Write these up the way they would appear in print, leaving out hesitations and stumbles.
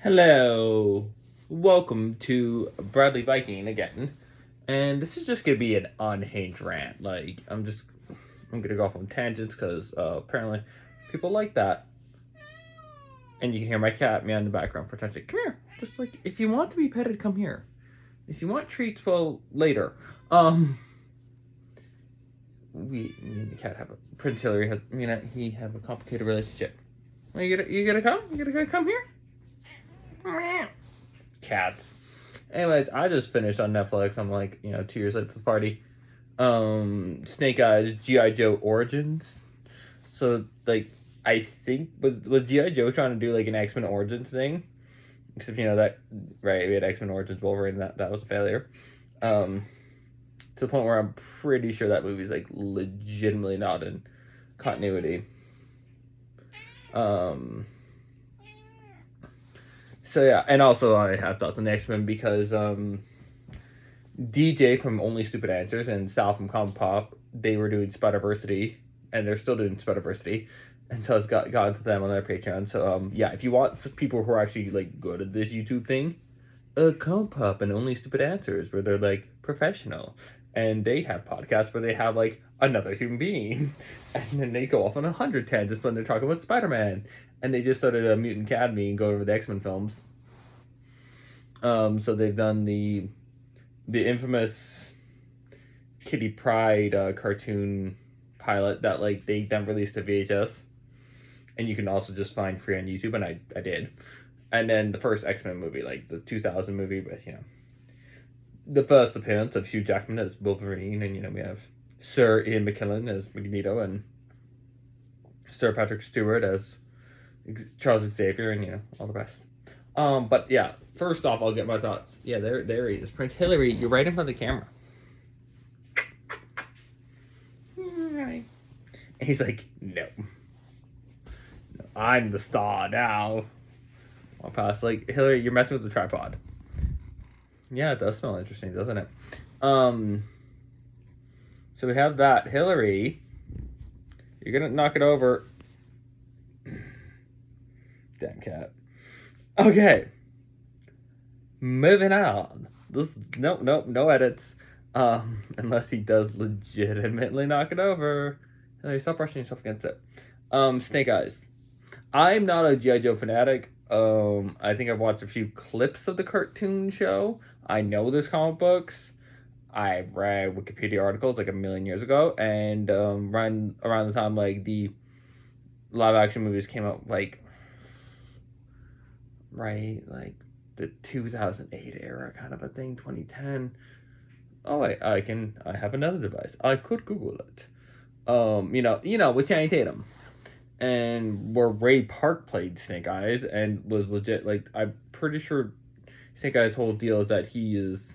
Hello, welcome to Bradley Viking again, and this is just gonna be an unhinged rant. I'm gonna go off on tangents because apparently people like that, and you can hear my cat meow in the background for attention. Come here, just like if you want to be petted, come here. If you want treats, well, later. Me and the cat have Prince Hillary has he have a complicated relationship. Well, you gonna come? You gonna come here? Cats. Anyways, I just finished on Netflix. I'm 2 years late to the party. Snake Eyes G.I. Joe Origins. So I think was G.I. Joe trying to do like an X-Men Origins thing? Except that right, we had X-Men Origins Wolverine, that was a failure. To the point where I'm pretty sure that movie's like legitimately not in continuity. So yeah, and also I have thoughts on the X-Men because DJ from Only Stupid Answers and Sal from Comic Pop, they were doing Spider-Versity, and they're still doing Spider-Versity, and so it's got into them on their Patreon. So yeah, if you want people who are actually like good at this YouTube thing, Comic Pop and Only Stupid Answers, where they're like professional, and they have podcasts where they have like another human being, and then they go off on 100 tangents when they're talking about Spider-Man, and they just started a Mutant Academy and go over the X-Men films. So they've done the infamous Kitty Pryde cartoon pilot that like they then released to VHS, and you can also just find free on YouTube, and I did. And then the first X-Men movie, like the 2000 movie, with the first appearance of Hugh Jackman as Wolverine, and we have Sir Ian McKellen as Magneto, and Sir Patrick Stewart as Charles Xavier, and all the rest. But yeah, first off, I'll get my thoughts. Yeah, there he is, Prince Hillary. You're right in front of the camera. Right. And he's like, no, I'm the star now. I'll pass. Like, Hillary, you're messing with the tripod. Yeah, it does smell interesting, doesn't it? So we have that. Hillary, you're gonna knock it over. Damn cat. Okay. Moving on. No edits. Unless he does legitimately knock it over. Hillary, stop brushing yourself against it. Snake Eyes. I'm not a G.I. Joe fanatic. I think I've watched a few clips of the cartoon show. I know there's comic books. I read Wikipedia articles like a million years ago, and around the time like the live action movies came out, like the 2008 era kind of a thing, 2010. Oh wait, I have another device. I could Google it. With Channing Tatum, and where Ray Park played Snake Eyes and was legit. Like, I'm pretty sure Snake Eyes' whole deal is that he is.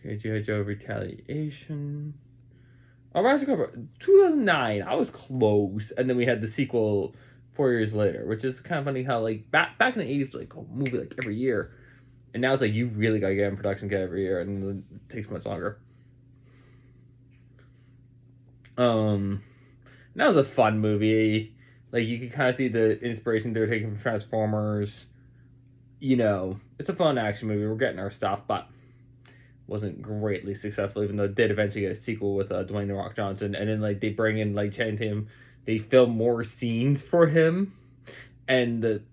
Okay, G.I. Joe Retaliation. Oh, Rise of Cobra, 2009. I was close, and then we had the sequel 4 years later, which is kind of funny how like back in the 80s, like a movie like every year, and now it's like you really gotta get in production every year, and it takes much longer. That was a fun movie. Like, you can kind of see the inspiration they were taking from Transformers. It's a fun action movie. We're getting our stuff, but wasn't greatly successful, even though it did eventually get a sequel with Dwayne "The Rock" Johnson. And then, like, they bring in, like, Channing Tatum. They film more scenes for him. And it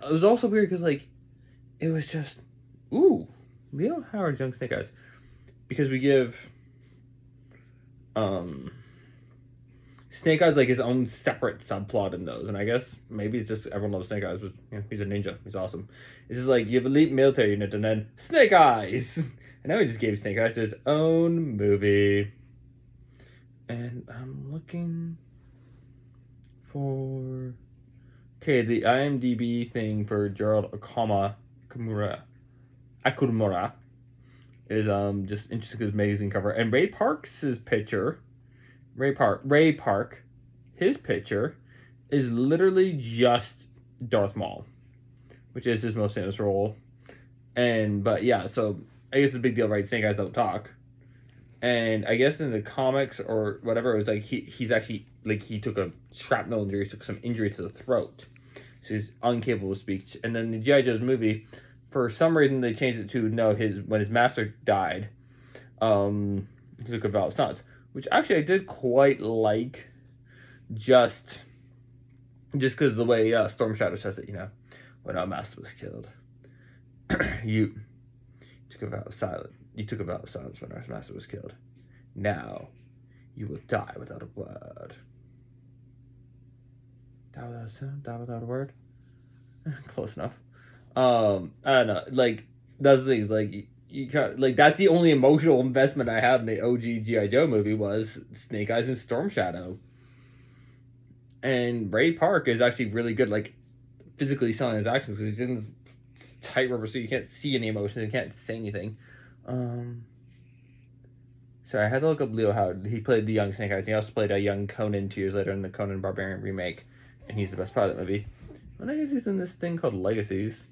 was also weird because, like, it was just, ooh, Leo Howard's Young Snake Eyes. Because we give, Snake Eyes like his own separate subplot in those, and I guess maybe it's just everyone loves Snake Eyes. But he's a ninja. He's awesome. It's just like you have elite military unit, and then Snake Eyes, and now he just gave Snake Eyes his own movie. And I'm looking for the IMDb thing for Gerald Akumura is just interesting because magazine cover, and Ray Park's picture. Ray Park, his picture is literally just Darth Maul, which is his most famous role. But yeah, so I guess the big deal, right? Snake Eyes don't talk. And I guess in the comics or whatever, it was like he's actually, like, he took a shrapnel injury, took some injury to the throat. so he's incapable of speech. And then the G.I. Joe's movie, for some reason, they changed it to no, when his master died, he took a vow of silence, which actually I did quite like, just because of the way Storm Shadow says it, when our master was killed, you took a vow of silence. You took a vow of silence when our master was killed. Now, you will die without a word. Die without a sound? Die without a word? Close enough. I don't know. Like, that's the thing. Like, you can't, like, that's the only emotional investment I had in the OG G.I. Joe movie was Snake Eyes and Storm Shadow. And Ray Park is actually really good, like, physically selling his actions because he's in this tight rubber suit. You can't see any emotions. You can't say anything. Sorry, I had to look up Leo Howard. He played the young Snake Eyes. He also played a young Conan 2 years later in the Conan Barbarian remake. And he's the best part of that movie. And I guess he's in this thing called Legacies.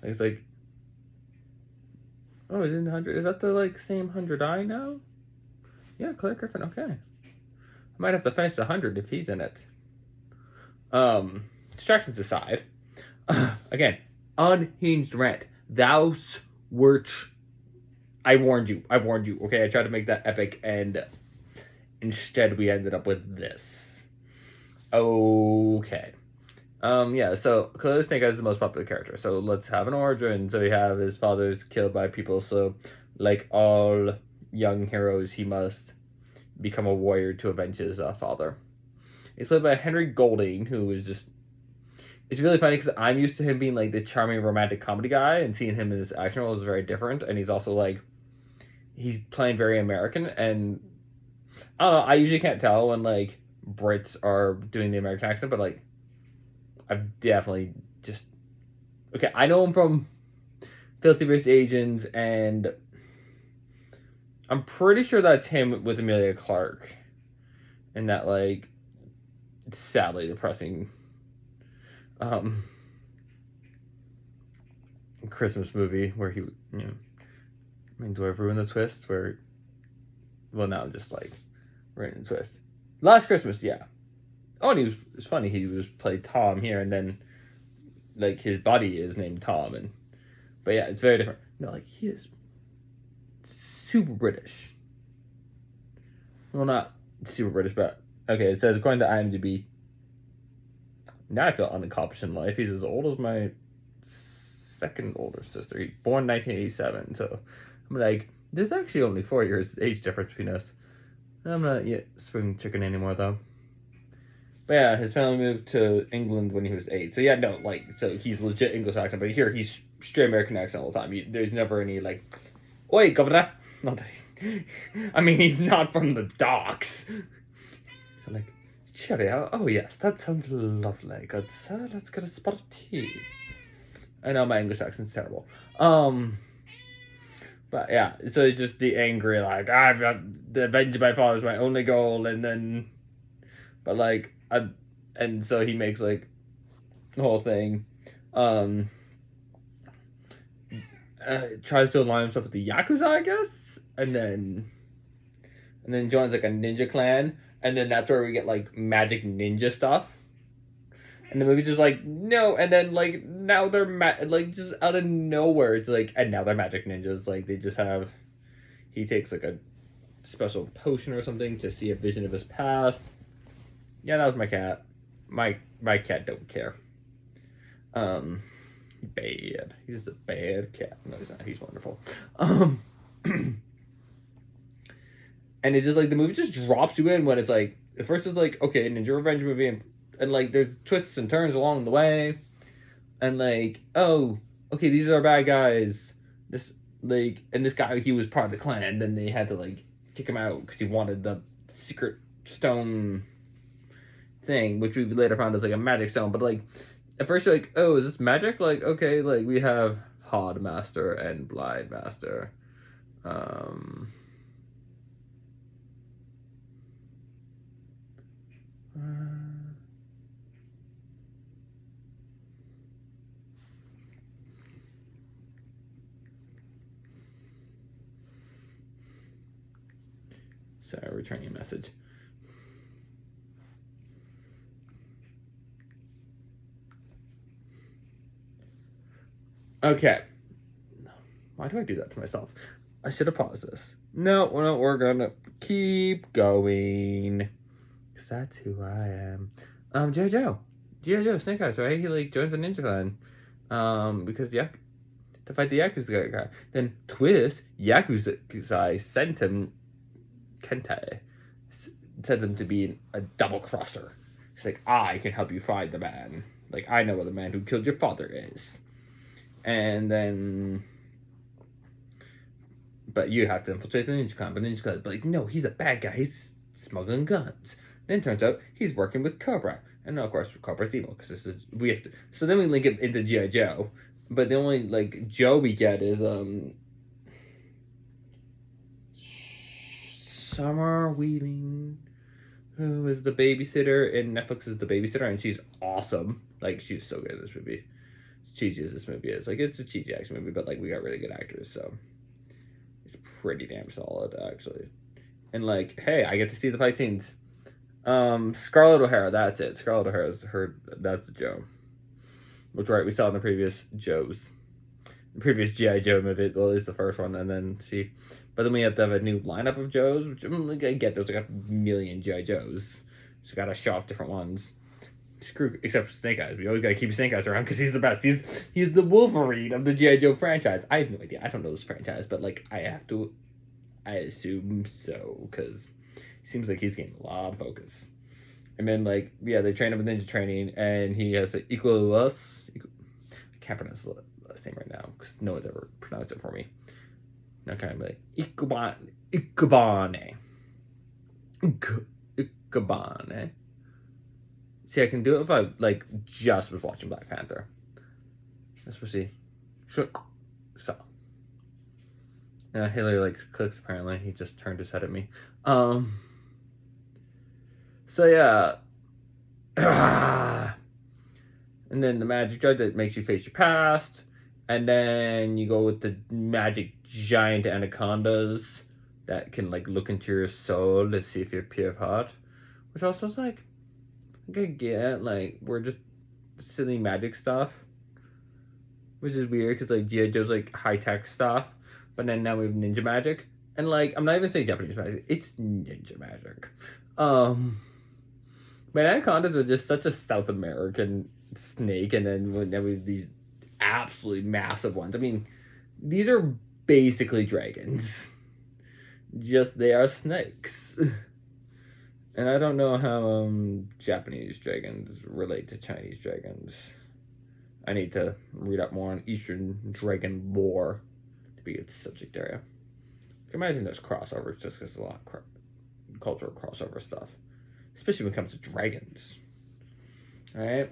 It's like, oh, he's in 100. Is that the, like, same 100 I know? Yeah, Claire Griffin, okay. I might have to finish the 100 if he's in it. Distractions aside. Again, unhinged rant. Thou wert... I warned you, okay? I tried to make that epic, and instead we ended up with this. Okay. Yeah, so clearly Snake Eyes is the most popular character, so let's have an origin. So we have his father's killed by people, so like all young heroes, he must become a warrior to avenge his father. He's played by Henry Golding, who is just... It's really funny because I'm used to him being like the charming romantic comedy guy, and seeing him in this action role is very different, and he's also like... He's playing very American, and I don't know, I usually can't tell when like Brits are doing the American accent, but like I've definitely just... Okay, I know him from Filthy Rich Asians, and I'm pretty sure that's him with Emilia Clarke in that, like, sadly depressing Christmas movie where he, I mean, do I ruin the twist? Where, well, now I'm just like ruining the twist. Last Christmas, yeah. Oh, and it's funny, he was played Tom here, and then like his buddy is named Tom, but yeah, it's very different. No, like, he is super British. Well, not super British, but okay, it says according to IMDb, now I feel unaccomplished in life. He's as old as my second older sister. He born 1987, so I'm like, there's actually only 4 years age difference between us. I'm not yet spring chicken anymore, though. But yeah, his family moved to England when he was 8. So yeah, no, like, so he's legit English accent, but here he's straight American accent all the time. There's never any, like, oi, governor. Not that I mean, he's not from the docks. So like, Cherry, oh yes, that sounds lovely. Good sir, let's get a spot of tea. I know my English accent's terrible. But yeah, so it's just the angry, like, I've got the avenge of my father is my only goal, and then, but like, and so he makes like the whole thing, tries to align himself with the Yakuza, I guess, and then joins like a ninja clan, and then that's where we get like magic ninja stuff. And the movie's just like, no, and then like now they're like just out of nowhere it's like, and now they're magic ninjas. Like they just have, he takes like a special potion or something to see a vision of his past. Yeah, that was my cat. My cat don't care. Bad. He's a bad cat. No, he's not. He's wonderful. And it's just like the movie just drops you in when it's like, at first it's like, okay, ninja revenge movie, and like there's twists and turns along the way, and like, oh, okay, these are our bad guys. This, like, and this guy, he was part of the clan. Then they had to like kick him out because he wanted the secret stone thing, which we later found as like a magic stone. But like, at first you're like, oh, is this magic? Like, okay, like we have Hod Master and Blind Master. Sorry, returning a message. Okay. Why do I do that to myself? I should have paused this. No, we're gonna keep going. Cause that's who I am. G.I. Joe. G.I. Joe, Snake Eyes, right? He like joins the Ninja Clan. Because to fight the Yakuza guy. Then Twist, Yakuza sent him Kente. Sent him to be a double crosser. He's like, I can help you find the man. Like, I know where the man who killed your father is. And then, but you have to infiltrate the Ninja Clan. But Ninja Clan, but like, no, he's a bad guy. He's smuggling guns. Then it turns out he's working with Cobra. And no, of course, Cobra's evil because this is we have to. So then we link it into G.I. Joe, but the only like Joe we get is Summer Weaving, who is the babysitter in Netflix is the babysitter, and she's awesome. Like she's so good in this movie. As cheesy as this movie is, like it's a cheesy action movie, but like we got really good actors, so it's pretty damn solid actually. And like, hey, I get to see the fight scenes. Scarlett O'Hara, that's it. Scarlett O'Hara's her. That's Joe. Which right we saw in the previous Joes, the previous GI Joe movie. Well, at least the first one, and then she. But then we have to have a new lineup of Joes, which I mean, like, I get there's like a million GI Joes, so got to show off different ones. Screw except for Snake Eyes. We always gotta keep Snake Eyes around because he's the best. He's the Wolverine of the GI Joe franchise. I have no idea. I don't know this franchise, but like I have to. I assume so because. Seems like he's getting a lot of focus. And then, like, yeah, they train him with ninja training, and he has an equalus. I can't pronounce the last name right now because no one's ever pronounced it for me. Now, kind of like Ikebane. Ikebane. See, I can do it if I like just was watching Black Panther. Especially, so. Haley like clicks. Apparently, he just turned his head at me. So yeah. And then the magic jug that makes you face your past. And then you go with the magic giant anacondas that can like look into your soul to see if you're pure of heart. Which also is like I get like we're just silly magic stuff. Which is weird because like G.I. Joe's like high tech stuff. But then now we have ninja magic. And like I'm not even saying Japanese magic, it's ninja magic. But anacondas are just such a South American snake, and then we have these absolutely massive ones. I mean, these are basically dragons. Just they are snakes. And I don't know how Japanese dragons relate to Chinese dragons. I need to read up more on Eastern dragon lore to be its subject area. I can imagine there's crossovers just because there's a lot of cultural crossover stuff. Especially when it comes to dragons. Alright?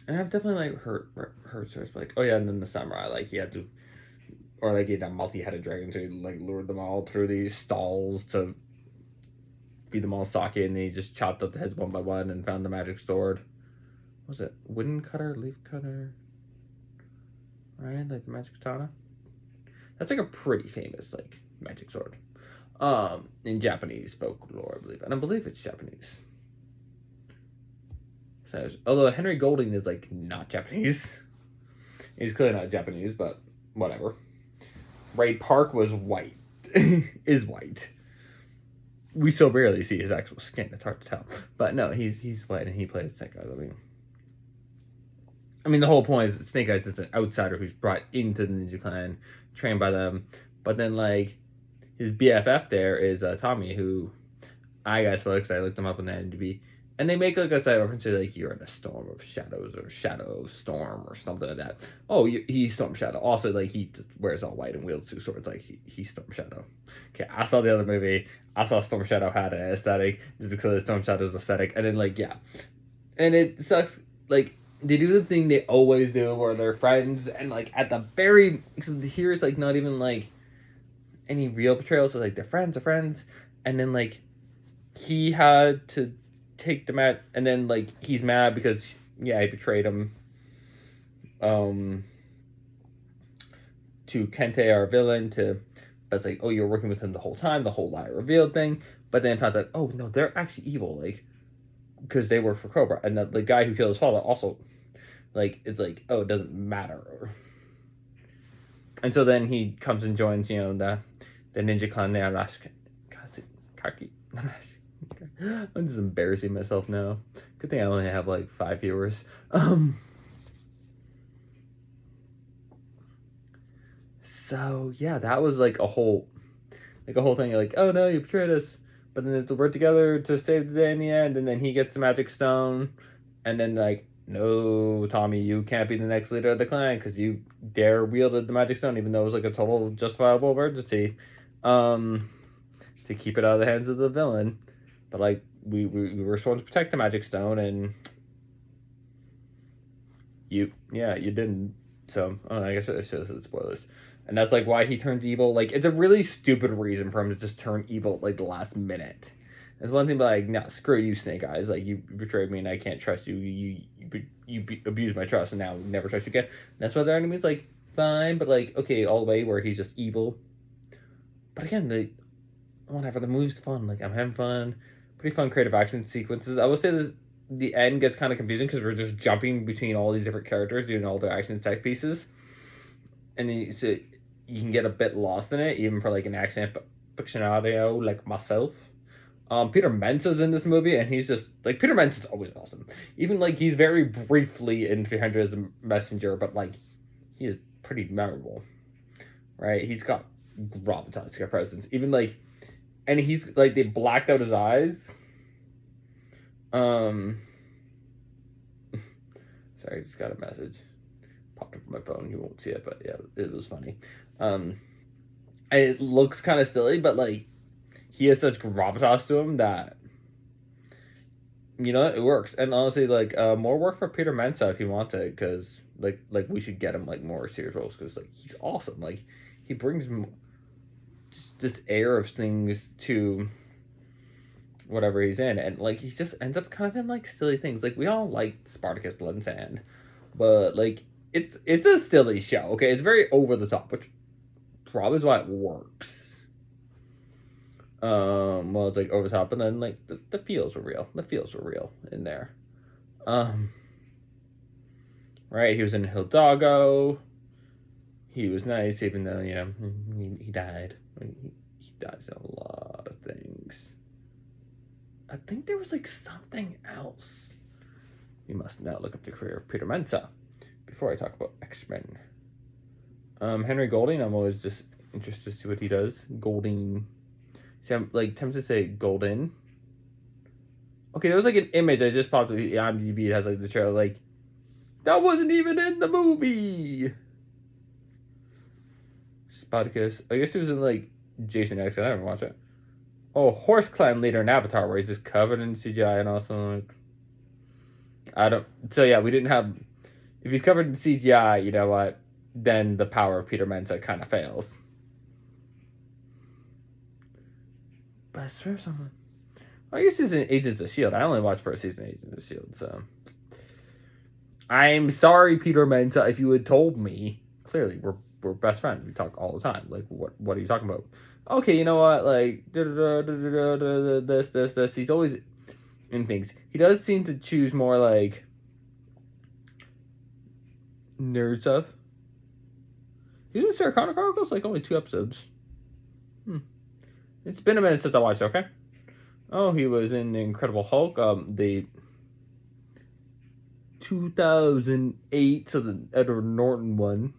And I've definitely like heard stories like, oh yeah, and then the samurai, like he had to or like he had a multi-headed dragon, so he like lured them all through these stalls to feed them all sake, and he just chopped up the heads one by one and found the magic sword. What was it wooden cutter, leaf cutter? Right? Like the magic katana? That's like a pretty famous like magic sword. In Japanese folklore, I believe. And I believe it's Japanese. So, although Henry Golding is, like, not Japanese. He's clearly not Japanese, but whatever. Ray Park was white. Is white. We so rarely see his actual skin, it's hard to tell. But no, he's white and he plays Snake Eyes. I mean, the whole point is Snake Eyes is an outsider who's brought into the Ninja Clan, trained by them. But then, like, his BFF there is Tommy, who I got spoiled because I looked him up on the IMDb. And they make like a side reference to like you're in a storm of shadows or shadow storm or something like that. Oh, he's Storm Shadow. Also, like he wears all white and wields two swords. Like he's Storm Shadow. Okay, I saw the other movie. I saw Storm Shadow had an aesthetic. This is clearly Storm Shadow's aesthetic. And then like yeah, and it sucks. Like they do the thing they always do, where they're friends, and like at the very here it's like not even like any real betrayal. So like they're friends, and then like he had to take the mat, and then like he's mad because yeah, he betrayed him to Kente, our villain, but it's like, oh, you're working with him the whole time, the whole lie revealed thing. But then it finds out, oh no, they're actually evil, like because they work for Cobra, and the guy who killed his father also Like, it's like, oh, it doesn't matter. And so then he comes and joins, the ninja clan, the Kaki. I'm just embarrassing myself now. Good thing I only have like 5 viewers. So yeah, that was like a whole thing. Like, oh no, you betrayed us, but then it's work together to save the day in the end. And then he gets the magic stone, and then like, no, Tommy, you can't be the next leader of the clan because you dare wielded the magic stone, even though it was like a total justifiable emergency, to keep it out of the hands of the villain. But like, we were supposed to protect the magic stone, and you didn't. So I guess it's just spoilers. And that's like why he turns evil. Like, it's a really stupid reason for him to just turn evil at like the last minute. There's one thing, but like, no, screw you, Snake Eyes. Like, you betrayed me, and I can't trust you. You abused my trust, and now I'll never trust you again. And that's why their enemy's like, fine, but like, okay, all the way where he's just evil. But again, whatever, the movie's fun. Like, I'm having fun. Pretty fun creative action sequences. I will say this: the end gets kind of confusing because we're just jumping between all these different characters doing all their action set pieces, and so you can get a bit lost in it, even for like an action aficionado like myself. Peter Mensa's in this movie, and he's just like, Peter Mensa's always awesome. Even like, he's very briefly in 300 as a messenger, but like, he is pretty memorable, right? He's got gravitas, got presence. Even like, and he's like, they blacked out his eyes. Sorry, I just got a message popped up on my phone. You won't see it, but yeah, it was funny. And it looks kind of silly, but like, he has such gravitas to him that, it works. And honestly, like, more work for Peter Mensa if he wants it, because like we should get him like more serious roles, because like, he's awesome. Like, he brings just this air of things to whatever he's in, and like, he just ends up kind of in like silly things. Like, we all like Spartacus Blood and Sand, but like, it's a silly show. Okay, it's very over the top, which probably is why it works. Well, it's like over the top, and then like the feels were real. The feels were real in there. Right, he was in Hidalgo. He was nice, even though he died. He dies in a lot of things. I think there was like something else. We must now look up the career of Peter Mensa before I talk about X-Men. Henry Golding, I'm always just interested to see what he does. Golding. See, I'm like tempted to say Golden. Okay, there was like an image I just popped up. The IMDb. It has like the trailer. Like, that wasn't even in the movie. Spartacus. I guess he was in like Jason X. I haven't watched it. Oh, Horse Clan leader in Avatar, where he's just covered in CGI, and also like, I don't. So yeah, we didn't have. If he's covered in CGI, you know what? Then the power of Peter Mensa kind of fails. But I swear someone. I guess he's in Agents of S.H.I.E.L.D. I only watched first season of Agents of S.H.I.E.L.D., so. I'm sorry, Peter Mensa, if you had told me. Clearly, we're best friends. We talk all the time. Like, what are you talking about? Okay, you know what? Like, this. He's always in things. He does seem to choose more, like, nerd stuff. He's in Sarah Connor Chronicles, like, only 2 episodes. It's been a minute since I watched it, okay? Oh, he was in The Incredible Hulk, the 2008, so the Edward Norton one.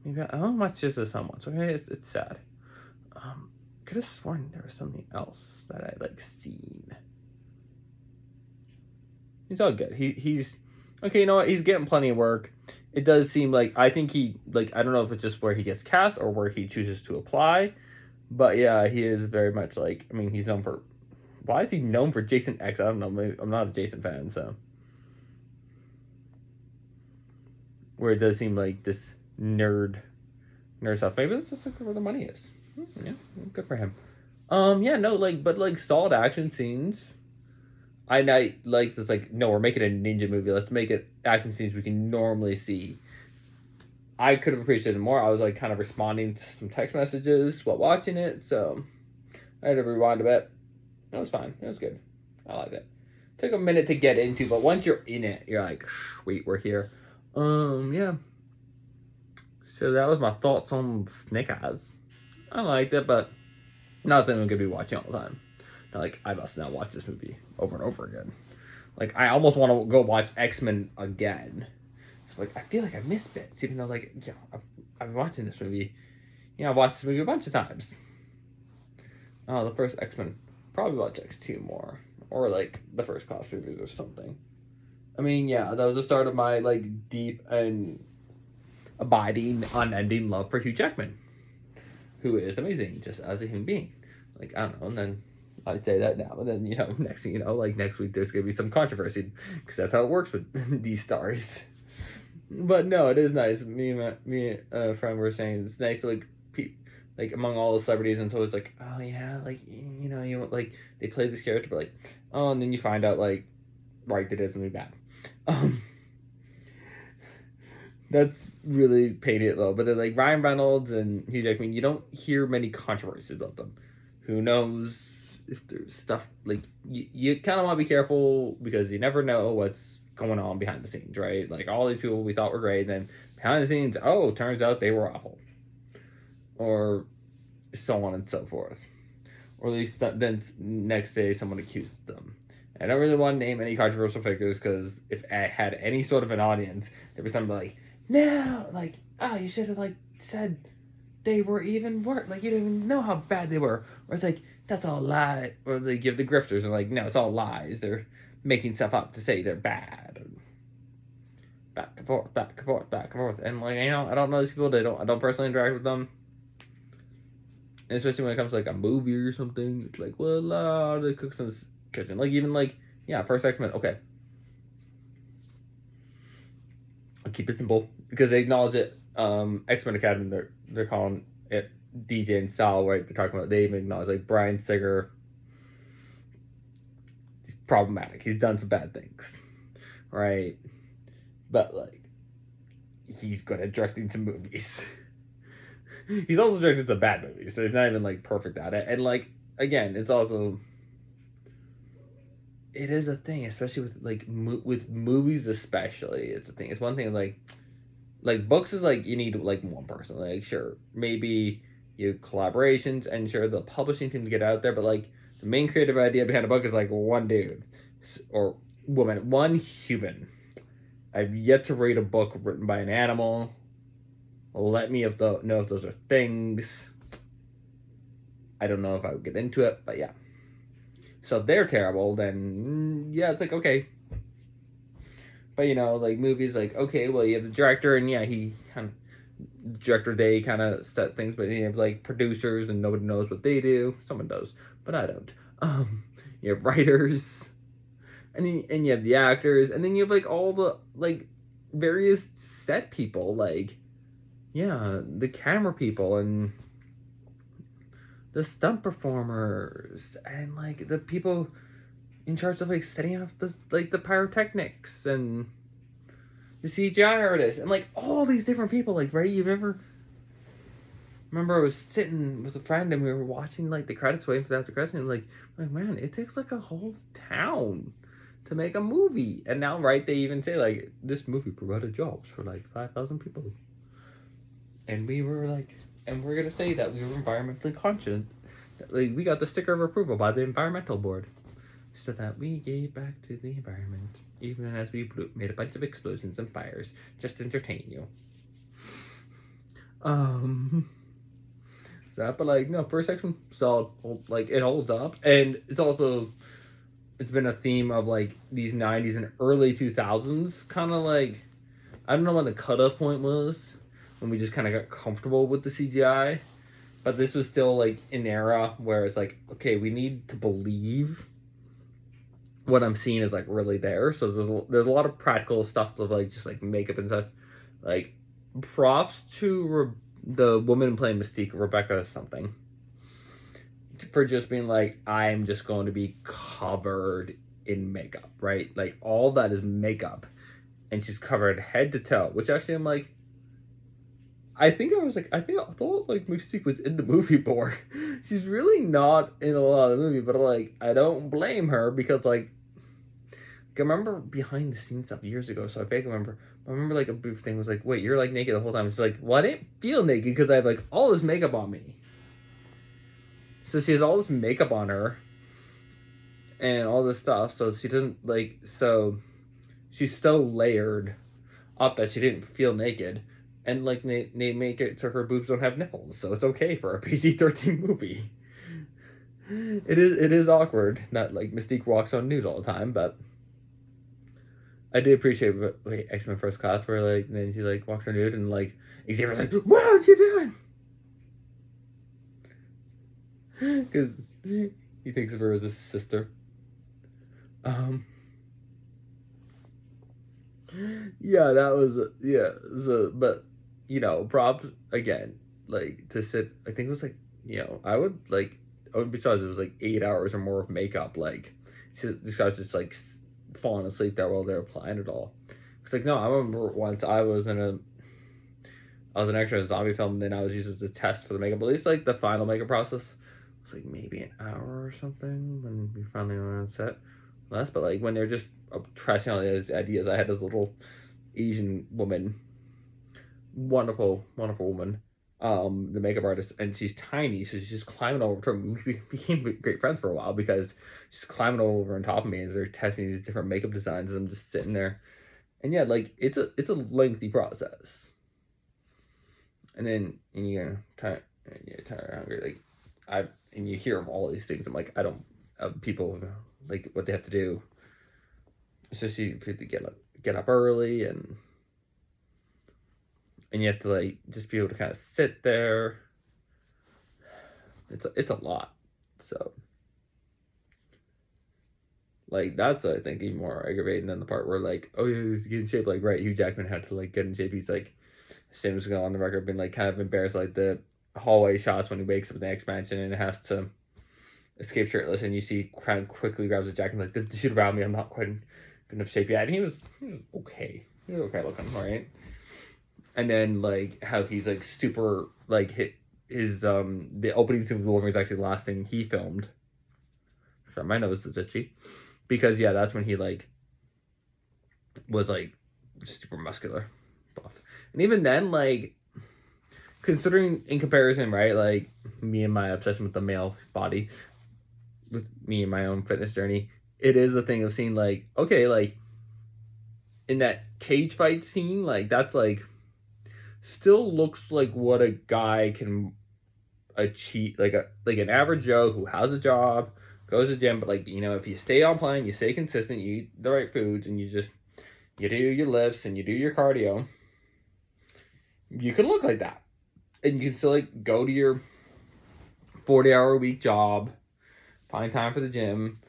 Maybe I don't watch just this on once, okay? It's sad. Could have sworn there was something else that I like seen. He's all good. He's okay. You know what? He's getting plenty of work. It does seem like, I think he, like, I don't know if it's just where he gets cast or where he chooses to apply, but yeah, he is very much like, I mean, he's known for, why is he known for Jason X? I don't know. Maybe, I'm not a Jason fan, so. Where it does seem like this nerd stuff. Maybe it's just like where the money is. Yeah, good for him. Yeah, no, like, but like solid action scenes. I like, it's like, no, we're making a ninja movie. Let's make it action scenes we can normally see. I could have appreciated more. I was like kind of responding to some text messages while watching it, so I had to rewind a bit. It was fine. It was good. I liked it. took a minute to get into, but once you're in it, you're like, sweet, we're here. Yeah. So that was my thoughts on Snake Eyes. I liked it, but not something I'm gonna be watching all the time. Not like I must now watch this movie over and over again. Like I almost want to go watch X-Men again. So like I feel like I missed bits, even though like I've been watching this movie. I've watched this movie a bunch of times. Oh, the first X-Men. Probably watch X2 more. Or like the first Class movies or something. I mean, yeah, that was the start of my like deep and abiding, unending love for Hugh Jackman, who is amazing just as a human being. Like I don't know, and then I say that now, and then next thing you know, like next week there's gonna be some controversy because that's how it works with these stars. But no, it is nice. Me and a friend were saying it's nice to like among all the celebrities, and so it's like, oh yeah, like you like they play this character, but like oh, and then you find out like right that it's gonna be bad. That's really paid it low. But then like Ryan Reynolds and Hugh Jackman, you don't hear many controversies about them. Who knows if there's stuff like you kind of want to be careful because you never know what's going on behind the scenes, right? Like all these people we thought were great, and then behind the scenes, oh, turns out they were awful, or so on and so forth. Or at least then next day someone accused them. I don't really want to name any controversial figures because if I had any sort of an audience, there was somebody like, no, like, oh, you should have like said they were even worse. Like you don't even know how bad they were. Or it's like that's all lie. Or they give the grifters and like, no, it's all lies. They're making stuff up to say they're bad. Back and forth, back and forth, back and forth. And like I don't know these people. I don't personally interact with them. And especially when it comes to like a movie or something, it's like, well, the cooks in the kitchen. Like even like first X-Men. Okay, I'll keep it simple because they acknowledge it. X-Men Academy, they're calling it DJ and Sal, right? They're talking about they even acknowledge like Bryan Singer. He's problematic. He's done some bad things, right? But like, he's good at directing some movies. He's also directed some bad movies, so he's not even like perfect at it. And like again, it's also it is a thing, especially with like with movies, especially. It's a thing. It's one thing like books is like you need like one person. Like sure, maybe you collaborations and sure the publishing team to get out there, but like the main creative idea behind a book is like one dude or woman, one human. I've yet to read a book written by an animal. Let me know if those are things. I don't know if I would get into it, but yeah. So if they're terrible, then yeah, it's like okay. But like movies, like okay, well you have the director, and yeah, he kind of they kind of set things, but you have like producers, and nobody knows what they do. Someone does, but I don't. You have writers, and you have the actors, and then you have like all the like various set people, like the camera people and the stunt performers and like the people in charge of like setting off the pyrotechnics and the CGI artists and like all these different people, like right. You've ever remember I was sitting with a friend and we were watching like the credits, waiting for the after credits, and like man, it takes like a whole town to make a movie. And now right, they even say like this movie provided jobs for like 5,000 people. And we were like, and we're gonna say that we were environmentally conscious. Like we got the sticker of approval by the environmental board, so that we gave back to the environment, even as we made a bunch of explosions and fires just to entertain you. So, but like no, first section solid, like it holds up, and it's been a theme of like these 90s and early 2000s, kind of like I don't know when the cutoff point was. When we just kind of got comfortable with the CGI. But this was still like an era where it's like, okay, we need to believe what I'm seeing is like really there. So there's a lot of practical stuff to like just like makeup and stuff. Like props to the woman playing Mystique, Rebecca something, for just being like, I'm just going to be covered in makeup, right? Like all that is makeup. And she's covered head to toe, which actually I'm like, I thought like Mystique was in the movie more. She's really not in a lot of the movie, but like I don't blame her because like I remember behind the scenes stuff years ago, so I vaguely remember. I remember like a brief thing was like, wait, you're like naked the whole time. She's like, well, I didn't feel naked because I have like all this makeup on me. So she has all this makeup on her and all this stuff, so she doesn't like, so she's so layered up that she didn't feel naked. And like they make it so her boobs don't have nipples, so it's okay for a PG-13 movie. It is awkward that like Mystique walks on nude all the time, but I did appreciate X-Men First Class where like then she like walks on nude and like Xavier's like, what are you doing? Because he thinks of her as his sister. Yeah, that was yeah. So, but you know, props again. Like to sit, I think it was like I would be surprised if it was like 8 hours or more of makeup. Like, this guy's just like falling asleep there while they're applying it all. It's like no, I remember once I was an extra in a zombie film, and then I was used as a test for the makeup. At least like the final makeup process was like maybe an hour or something when we finally went on set. Less, but like when they're just trashing all the ideas, I had this little Asian woman, wonderful woman, the makeup artist, and she's tiny, so she's just climbing over to me. We became great friends for a while because she's climbing over on top of me as they're testing these different makeup designs, and I'm just sitting there, and yeah, like it's a lengthy process, and then you're tired, hungry, like and you hear of all these things. I'm like, I don't people like what they have to do, especially if you have to get up early and you have to like just be able to kind of sit there. It's a lot. So like that's I think even more aggravating than the part where like, oh yeah, you have to get in shape. Like right, Hugh Jackman had to like get in shape. He's like, Sam was going on the record being like kind of embarrassed, like the hallway shots when he wakes up in the expansion and has to escape shirtless, and you see kind of quickly grabs a jacket like, the shoot around me, I'm not quite in enough shape yet. And he was okay. He was okay looking, right? And then like how he's like super like his the opening to Wolverine is actually the last thing he filmed. Sorry, my nose is itchy. Because yeah, that's when he like was like super muscular, buff. And even then, like considering in comparison, right, like me and my obsession with the male body, with me and my own fitness journey, it is a thing of seeing like, okay, like in that cage fight scene, like that's like still looks like what a guy can achieve, like an average Joe who has a job, goes to the gym, but like if you stay on plan, you stay consistent, you eat the right foods, and you do your lifts and you do your cardio, you can look like that, and you can still like go to your 40-hour a week job, find time for the gym,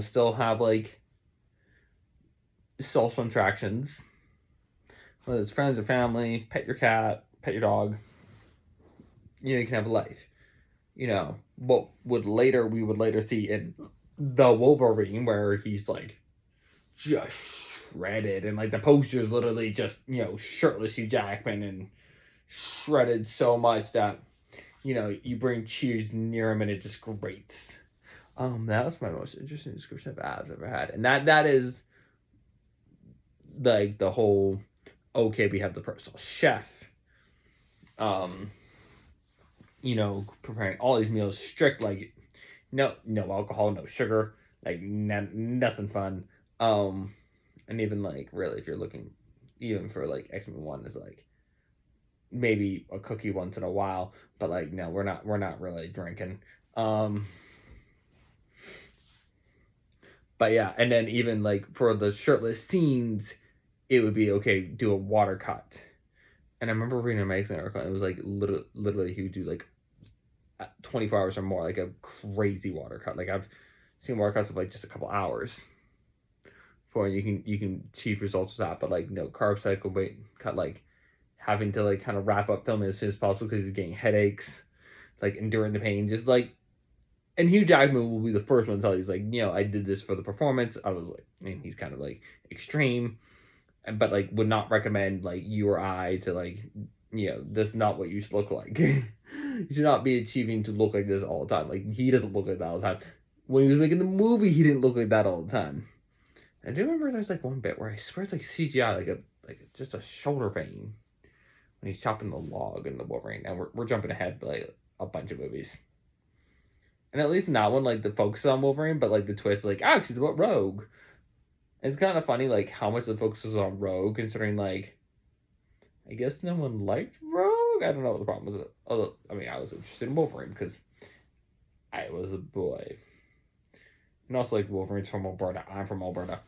still have like social interactions, whether it's friends or family, pet your cat, pet your dog. You can have a life. What we would later see in the Wolverine, where he's like just shredded, and like the poster's literally just shirtless Hugh Jackman and shredded so much that you bring cheese near him and it just grates. That was my most interesting description of abs I've ever had, and that is like the whole, okay, we have the personal chef, preparing all these meals strict, like no alcohol, no sugar, like nothing fun. And even like really, if you're looking even for like X-Men 1 is like maybe a cookie once in a while, but like no, we're not really drinking. But yeah, and then even like for the shirtless scenes, it would be okay, do a water cut. And I remember reading a magazine article, and it was like literally he would do like 24 hours or more, like a crazy water cut. Like I've seen water cuts of like just a couple hours for you can achieve results with that, but like no carb cycle, weight cut, like having to like kind of wrap up filming as soon as possible because he's getting headaches, like enduring the pain, just like. And Hugh Jackman will be the first one to tell you, he's like, I did this for the performance. I was like, and he's kind of like extreme, but like would not recommend like you or I to like, that's not what you should look like. You should not be achieving to look like this all the time. Like he doesn't look like that all the time. When he was making the movie, he didn't look like that all the time. I do remember there's like one bit where I swear it's like CGI, like just a shoulder vein when he's chopping the log in the Wolverine. And we're jumping ahead like a bunch of movies. And at least in that one, like the focus on Wolverine, but like the twist, like actually it's about Rogue. It's kind of funny, like how much the focus was on Rogue, considering like I guess no one liked Rogue. I don't know what the problem was. Although I mean, I was interested in Wolverine because I was a boy, and also like Wolverine's from Alberta. I'm from Alberta,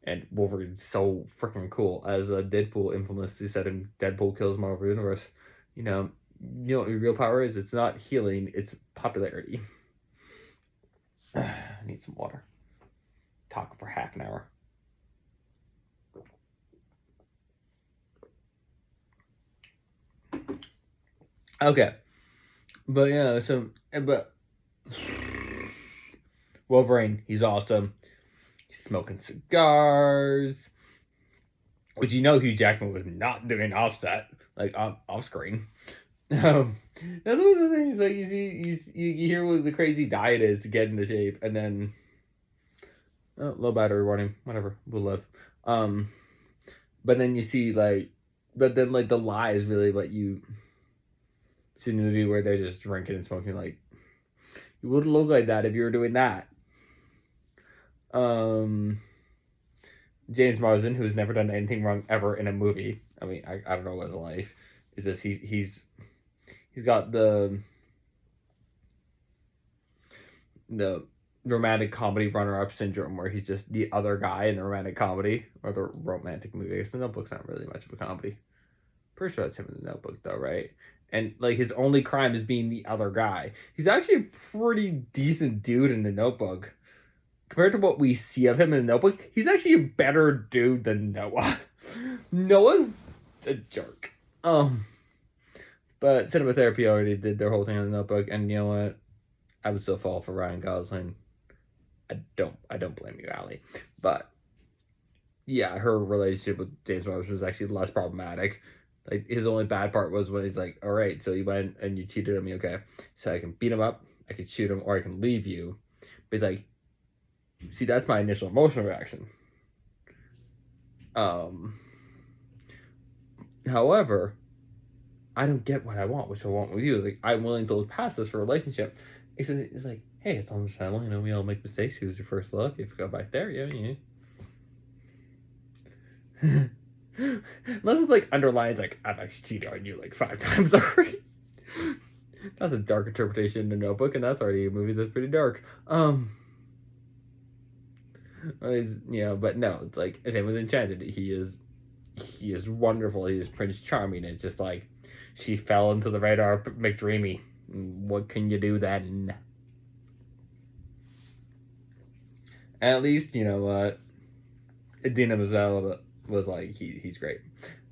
and Wolverine's so freaking cool. As Deadpool infamously said in Deadpool Kills Marvel Universe, you know, what your real power is? It's not healing, it's popularity. I need some water. Talking for half an hour. Okay. But yeah, but Wolverine, he's awesome. He's smoking cigars. Which Hugh Jackman was not doing offset, like off screen. That's one of the things. Like you hear what the crazy diet is to get into shape, and then low battery warning, whatever, we'll live. But then you see but then like the lie is really what you see in the movie where they're just drinking and smoking. Like you wouldn't look like that if you were doing that. James Marsden, who's never done anything wrong ever in a movie. I mean, I don't know what his life. It's just he's got the romantic comedy runner-up syndrome where he's just the other guy in the romantic comedy or the romantic movie. I guess the Notebook's not really much of a comedy. Pretty sure that's him in the Notebook though, right? And like his only crime is being the other guy. He's actually a pretty decent dude in the Notebook. Compared to what we see of him in the Notebook, he's actually a better dude than Noah. Noah's a jerk. But Cinema Therapy already did their whole thing on the Notebook, and you know what? I would still fall for Ryan Gosling. I don't blame you, Allie. But yeah, her relationship with James Marsden was actually less problematic. Like his only bad part was when he's like, "All right, so you went and you cheated on me, okay? So I can beat him up, I can shoot him, or I can leave you." But he's like, "See, that's my initial emotional reaction." However, I don't get what I want, which I want with you. Is like I'm willing to look past this for a relationship. It's like, hey, it's understandable. You know, we all make mistakes. It was your first look. If you go back there, yeah. Unless it's like underlines, like I've actually cheated on you like 5 times already. That's a dark interpretation in the Notebook, and that's already a movie that's pretty dark. But no, it's like same with Enchanted. He is wonderful. He is Prince Charming. It's just like she fell into the radar of McDreamy. What can you do then? And at least you know what, Idina Menzel was like he's great.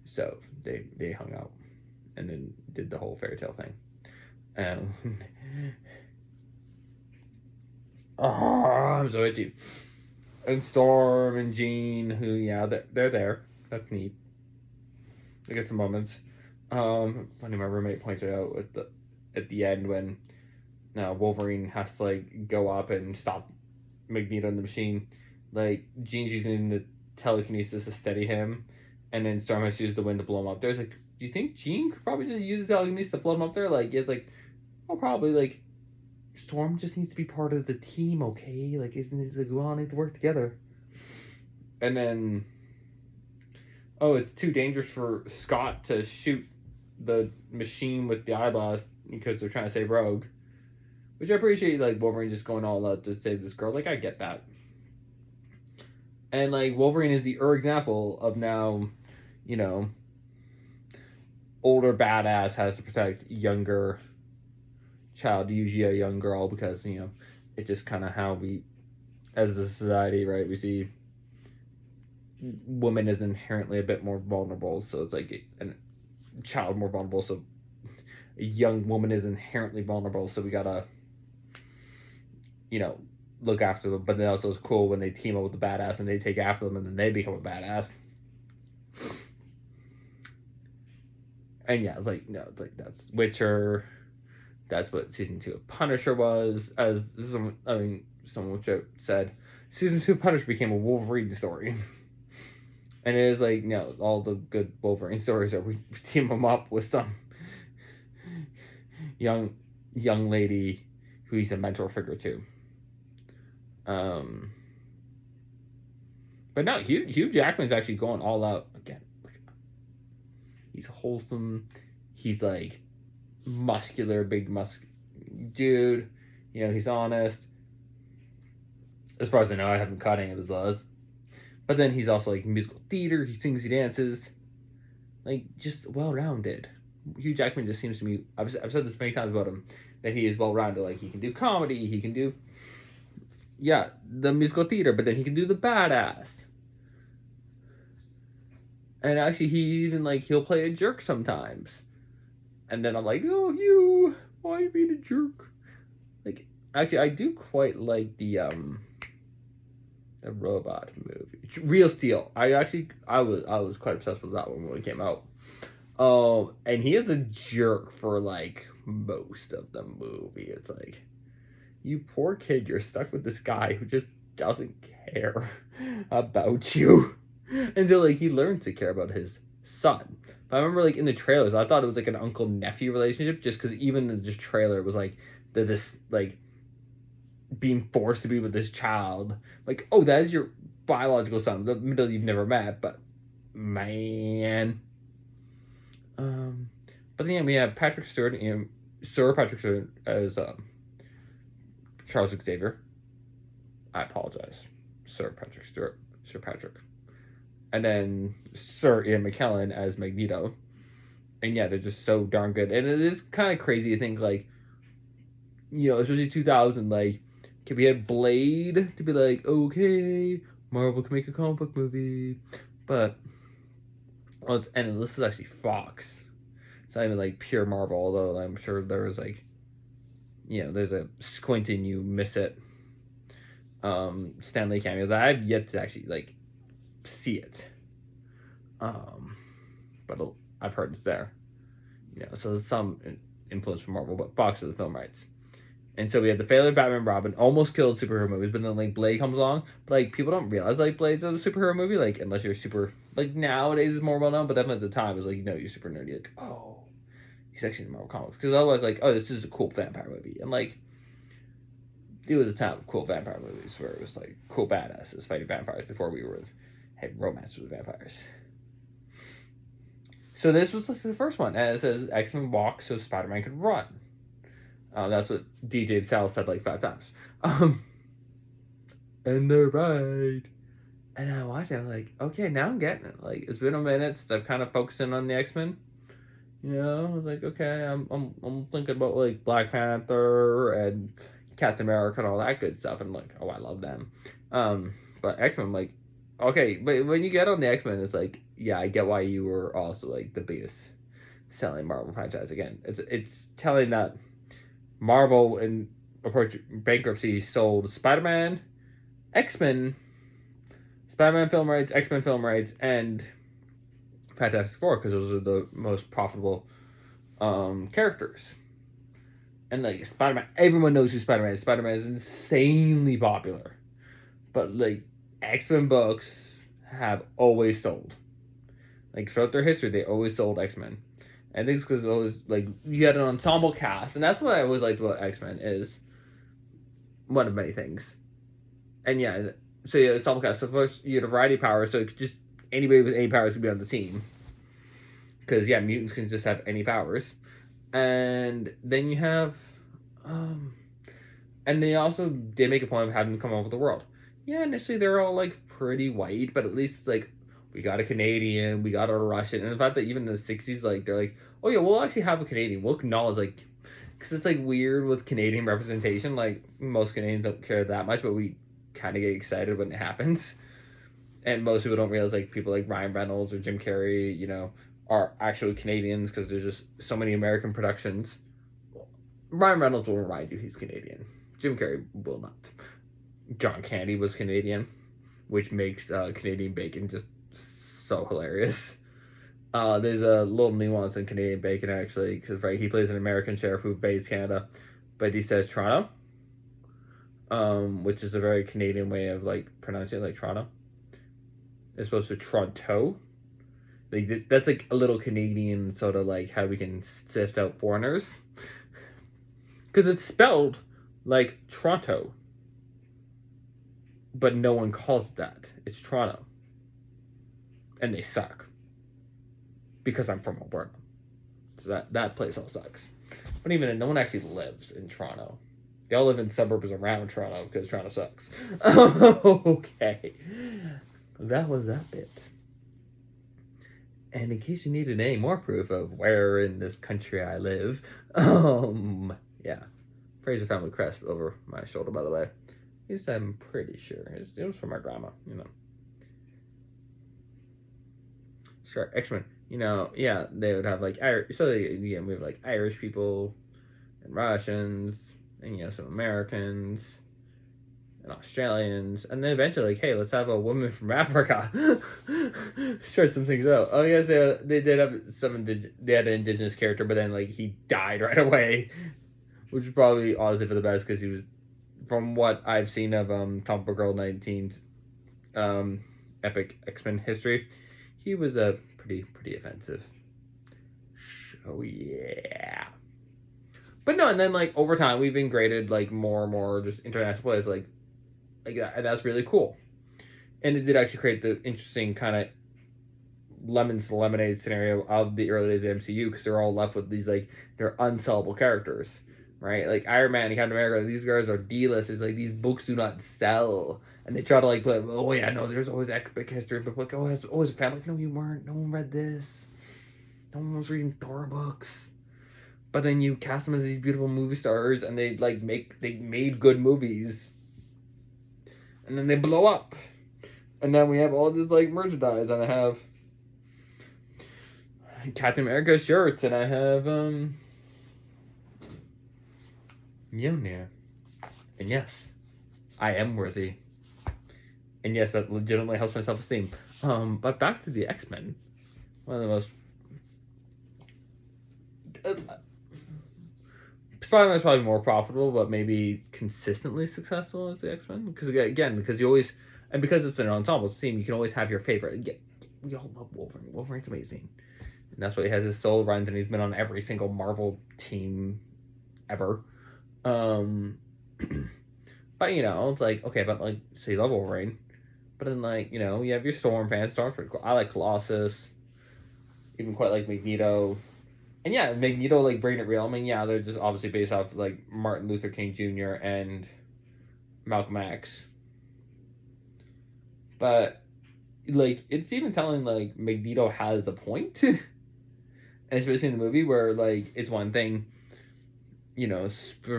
So they hung out and then did the whole fairy tale thing. I'm so itchy. And Storm and Jean, who they're there. That's neat. I get some moments. Funny, my roommate pointed out at the end when Wolverine has to like go up and stop Magneto in the machine. Like Jean's using the telekinesis to steady him, and then Storm has to use the wind to blow him up. There's like, do you think Jean could probably just use the telekinesis to float him up there? Like it's like, well, probably like Storm just needs to be part of the team, okay? Like it needs to go on, need to work together. And then, it's too dangerous for Scott to shoot the machine with the eye blast because they're trying to save Rogue. Which I appreciate, like, Wolverine just going all out to save this girl. Like, I get that. And, like, Wolverine is the example of now, you know, older badass has to protect younger child, usually a young girl, because, you know, it's just kind of how we, as a society, right, we see woman is inherently a bit more vulnerable. So it's like a child more vulnerable. So a young woman is inherently vulnerable. So we gotta, you know, look after them. But then also it's cool when they team up with the badass and they take after them and then they become a badass. And yeah, it's like that's Witcher. That's what season 2 of Punisher was. As someone said, Season 2 Punisher became a Wolverine story. And it is like, all the good Wolverine stories are we team him up with some young lady who he's a mentor figure to. But no, Hugh Jackman's actually going all out again. He's wholesome. He's like muscular, big dude. He's honest. As far as I know, I haven't caught any of his laws. But then he's also like musical theater. He sings, he dances. Like, just well-rounded. Hugh Jackman just seems to me, I've said this many times about him, that he is well-rounded. Like, he can do comedy, he can do, the musical theater, but then he can do the badass. And actually, he even, like, he'll play a jerk sometimes. And then I'm like, oh, you, why are you being a jerk? Like, actually, I do quite like the robot movie, Real Steel. I was quite obsessed with that one when it came out. And he is a jerk for like most of the movie. It's like, you poor kid, you're stuck with this guy who just doesn't care about you until like he learns to care about his son. But I remember like in the trailers, I thought it was like an uncle nephew relationship, just because even in the trailer it was like this like being forced to be with this child. Like, oh, that is your biological son, the middle you've never met, but man. But then we have Patrick Stewart and Sir Patrick Stewart as Charles Xavier. I apologize, Sir Patrick Stewart, Sir Patrick, and then Sir Ian McKellen as Magneto. And yeah, they're just so darn good. And it is kind of crazy to think like, especially 2000, like, can we have Blade to be like, okay, Marvel can make a comic book movie, but and this is actually Fox. It's not even like pure Marvel, although I'm sure there was like, there's a squint and you miss it. Stan Lee cameo that I've yet to actually like see it. But I've heard it's there. So there's some influence from Marvel, but Fox is the film rights. And so we have the failure of Batman and Robin, almost killed superhero movies, but then like Blade comes along. But like people don't realize like Blade's a superhero movie, like unless you're super like nowadays it's more well known, but definitely at the time it was like, you're super nerdy, like, oh, he's actually in Marvel Comics. Because otherwise like, oh, this is a cool vampire movie. And like it was a time of cool vampire movies where it was like cool badasses fighting vampires before we had romance with vampires. So this was the first one, and it says X-Men walk so Spider-Man could run. That's what DJ and Sal said like 5 times. And they're right. And I watched it, I was like, okay, now I'm getting it. Like, it's been a minute since I've kind of focused in on the X-Men. I was like, okay, I'm thinking about like Black Panther and Captain America and all that good stuff, and like, oh, I love them. But X-Men, I'm like, okay, but when you get on the X-Men, it's like, yeah, I get why you were also like the biggest selling Marvel franchise. Again, it's telling that Marvel in approach bankruptcy sold Spider-Man, X-Men, Spider-Man film rights, X-Men film rights, and Fantastic Four, because those are the most profitable characters. And like Spider-Man, everyone knows who Spider-Man is. Spider-Man is insanely popular, but like X-Men books have always sold. Like throughout their history, they always sold X-Men. I think it's because it was like you had an ensemble cast, and that's what I always liked about X-Men is one of many things. And yeah, so yeah, ensemble cast. So first you had a variety of powers, so it's just anybody with any powers could be on the team. Because yeah, mutants can just have any powers, and then you have, and they also did make a point of having them come over the world. Yeah, initially they're all like pretty white, but at least it's like, we got a Canadian, we got a Russian, and the fact that even in the 60s, like, they're like, oh yeah, we'll actually have a Canadian. We'll acknowledge, like, because it's, like, weird with Canadian representation. Like, most Canadians don't care that much, but we kind of get excited when it happens. And most people don't realize, like, people like Ryan Reynolds or Jim Carrey, are actually Canadians because there's just so many American productions. Ryan Reynolds will remind you he's Canadian. Jim Carrey will not. John Candy was Canadian, which makes Canadian bacon just so hilarious. There's a little nuance in Canadian bacon actually, because right, he plays an American sheriff who invades Canada, but he says Toronto. which is a very Canadian way of like pronouncing it, like Toronto. It's supposed to Toronto. Like that's like a little Canadian sort of like how we can sift out foreigners, because it's spelled like Toronto, but no one calls it that. It's Toronto, and they suck because I'm from Alberta, so that place all sucks. But even then, no one actually lives in Toronto. They all live in suburbs around Toronto because Toronto sucks. Okay, that was that bit. And in case you needed any more proof of where in this country I live, yeah, Fraser family crest over my shoulder, by the way. At least I'm pretty sure. It was from my grandma, you know. Sure, X-Men, you know, yeah, they would have like Irish, so yeah, we have like Irish people and Russians, and you know, some Americans and Australians, and then eventually, like, hey, let's have a woman from Africa. Start some things out. Oh yes, they did have they had an indigenous character, but then like he died right away, which is probably honestly for the best because he was, from what I've seen of Comic Book Girl 19's epic X-Men history, he was a pretty offensive. So yeah. But no, and then like over time we've integrated like more and more just international players like that, and that's really cool. And it did actually create the interesting kind of lemons to lemonade scenario of the early days of MCU, because they're all left with these like they're unsellable characters, right? Like Iron Man and Captain America, these guys are D-listers. Like these books do not sell, and they try to like play. Oh yeah, no, there's always epic history, but like always a fan. Like no, you weren't. No one read this. No one was reading Thor books. But then you cast them as these beautiful movie stars, and they made good movies, and then they blow up, and then we have all this like merchandise, and I have Captain America shirts, and I have Mjolnir, and yes, I am worthy, and yes, that legitimately helps my self-esteem. But back to the X-Men, one of the most Spider-Man's probably more profitable, but maybe consistently successful as the X-Men. Because because you always, and because it's an ensemble team, you can always have your favorite. We all love Wolverine. Wolverine's amazing, and that's why he has his solo runs, and he's been on every single Marvel team ever. But you know, it's like okay, but like, so you love Wolverine, but then like you know, you have your Storm fans. Storm's pretty cool. I like Colossus, even quite like Magneto. And yeah, Magneto, like, bringing it real. I mean, yeah, they're just obviously based off, like, Martin Luther King Jr. and Malcolm X. But, like, it's even telling, like, Magneto has a point. And especially in the movie where, like, it's one thing, you know, see,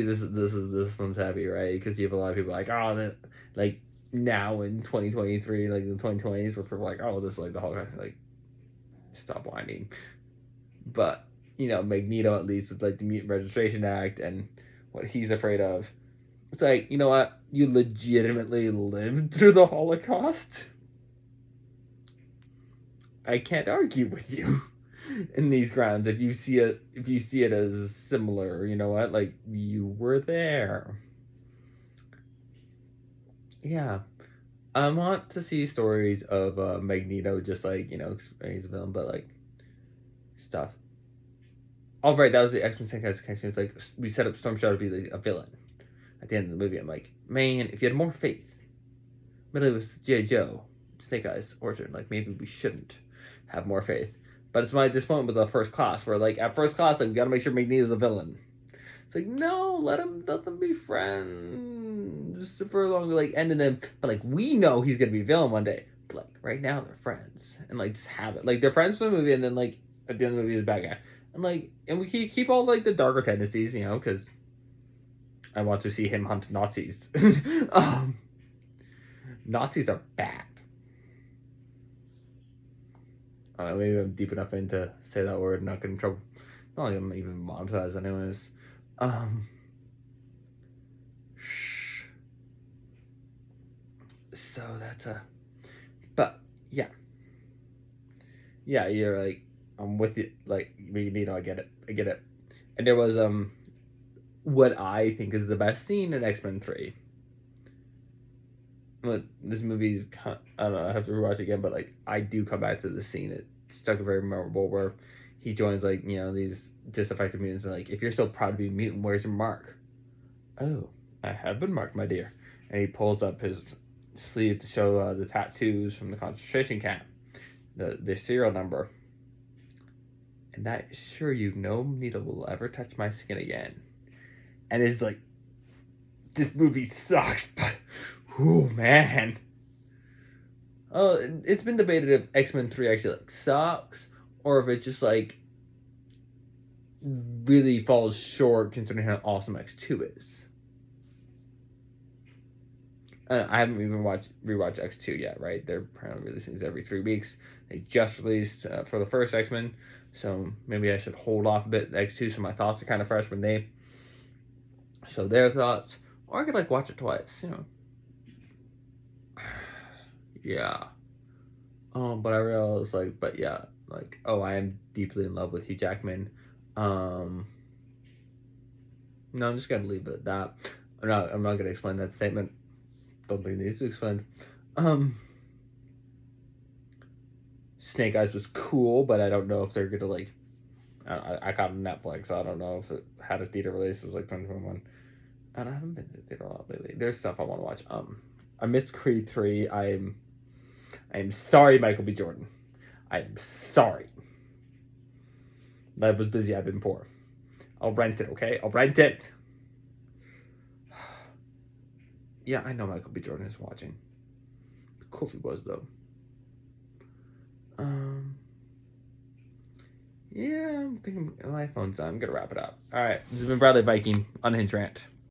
this one's heavy, right? Because you have a lot of people like, oh, that, like, now in 2023, like, the 2020s, where people are like, oh, this is, like, the Holocaust, like, stop whining. But you know, Magneto, at least with like the Mutant Registration Act and what he's afraid of, it's like, you know what, you legitimately lived through the Holocaust. I can't argue with you in these grounds if you see it as similar. You know what, like, you were there. Yeah, I want to see stories of Magneto, just like, you know, he's a villain, but like stuff. Oh, right, that was the X-Men connection. It's like we set up Storm Shadow to be a villain at the end of the movie. I'm like, man, if you had more faith, but it was G.I. Joe, Snake Eyes origin. Like, maybe we shouldn't have more faith. But it's my disappointment with the First Class, where like at First Class, like, we got to make sure Magneto's a villain. It's like, no, let them be friends just for long, like ending them. But like, we know he's gonna be a villain one day. But like right now, they're friends, and like just have it. Like, they're friends for the movie, and then like at the end of the movie, he's a bad guy. And like, and we keep all like the darker tendencies, you know, because I want to see him hunt Nazis. Nazis are bad. Maybe I'm deep enough in to say that word and not get in trouble. Not like I'm even monetized, anyways. So that's but yeah, you're like, I'm with you. Like, you know, I get it. And there was what I think is the best scene in X-Men 3. But this movie's, I don't know, I have to rewatch it again, but like I do come back to the scene. It stuck very memorable where he joins like, these disaffected mutants and like, if you're so proud to be a mutant, where's your mark? Oh, I have been marked, my dear. And he pulls up his sleeve to show the tattoos from the concentration camp, the serial number. And I assure you, no needle will ever touch my skin again. And it's like, this movie sucks, but, oh man. Oh, it's been debated if X-Men 3 actually like sucks, or if it just like really falls short considering how awesome X2 is. I haven't even rewatched X2 yet, right? They're apparently releasing these every 3 weeks. They just released for the first X-Men, so maybe I should hold off a bit X2 so my thoughts are kind of fresh when they show their thoughts. Or I could like watch it twice, Yeah. But I realized but yeah, I am deeply in love with Hugh Jackman. No, I'm just gonna leave it at that. I'm not gonna explain that statement. Don't think it needs to be explained. Snake Eyes was cool, but I don't know if they're gonna I got Netflix, so I don't know if it had a theater release. It was like 2021, and I haven't been to the theater a lot lately. There's stuff I want to watch. I missed Creed 3. I'm sorry, Michael B. Jordan. I am sorry. Life was busy. I've been poor. I'll rent it, okay? I'll rent it. Yeah, I know Michael B. Jordan is watching. Cool if he was, though. Yeah, I'm thinking my phone's on. I'm gonna wrap it up. All right, this has been Bradley Viking, Unhinged Rant.